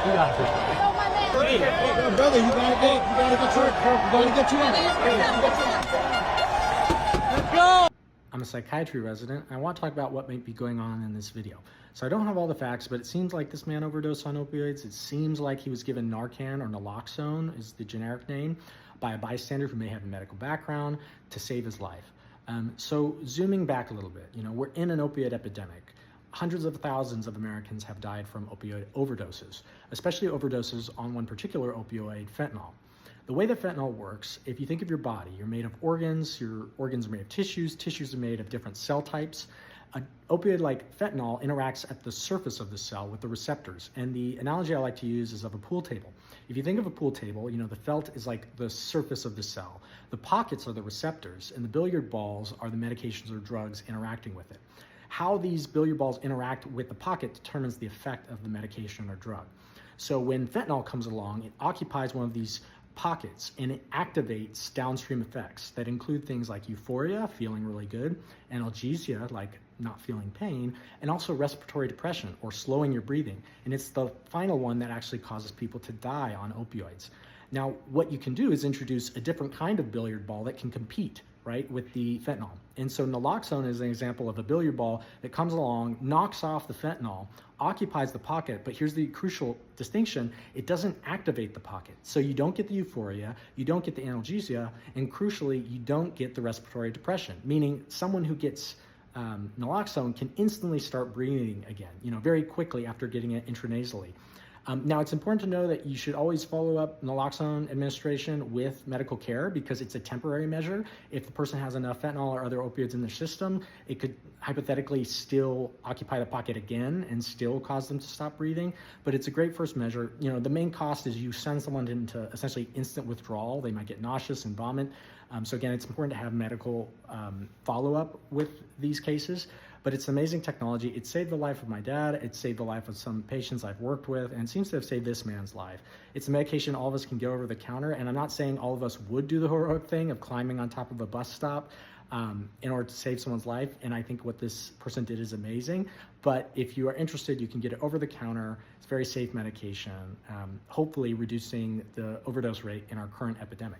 Hey, brother, you gotta get you out. I'm a psychiatry resident, and I want to talk about what might be going on in this video. So I don't have all the facts, but it seems like this man overdosed on opioids. It seems like he was given Narcan, or naloxone is the generic name, by a bystander who may have a medical background to save his life. So zooming back a little bit, we're in an opioid epidemic. Hundreds of thousands of Americans have died from opioid overdoses, especially overdoses on one particular opioid, fentanyl. The way that fentanyl works, if you think of your body, you're made of organs, your organs are made of tissues are made of different cell types. An opioid like fentanyl interacts at the surface of the cell with the receptors. And the analogy I like to use is of a pool table. If you think of a pool table, the felt is like the surface of the cell. The pockets are the receptors, and the billiard balls are the medications or drugs interacting with it. How these billiard balls interact with the pocket determines the effect of the medication or drug. So when fentanyl comes along, it occupies one of these pockets and it activates downstream effects that include things like euphoria, feeling really good, analgesia, like not feeling pain, and also respiratory depression or slowing your breathing. And it's the final one that actually causes people to die on opioids. Now, what you can do is introduce a different kind of billiard ball that can compete, right, with the fentanyl. And so naloxone is an example of a billiard ball that comes along, knocks off the fentanyl, occupies the pocket, but here's the crucial distinction: it doesn't activate the pocket. So you don't get the euphoria, you don't get the analgesia, and crucially, you don't get the respiratory depression, meaning someone who gets naloxone can instantly start breathing again, very quickly after getting it intranasally. Now, it's important to know that you should always follow up naloxone administration with medical care because it's a temporary measure. If the person has enough fentanyl or other opioids in their system, it could hypothetically still occupy the pocket again and still cause them to stop breathing. But it's a great first measure. The main cost is you send someone into essentially instant withdrawal. They might get nauseous and vomit. So again, it's important to have medical follow-up with these cases. But it's amazing technology. It saved the life of my dad. It saved the life of some patients I've worked with, and it seems to have saved this man's life. It's a medication all of us can get over the counter, and I'm not saying all of us would do the heroic thing of climbing on top of a bus stop in order to save someone's life, and I think what this person did is amazing. But if you are interested, you can get it over the counter. It's very safe medication, hopefully reducing the overdose rate in our current epidemic.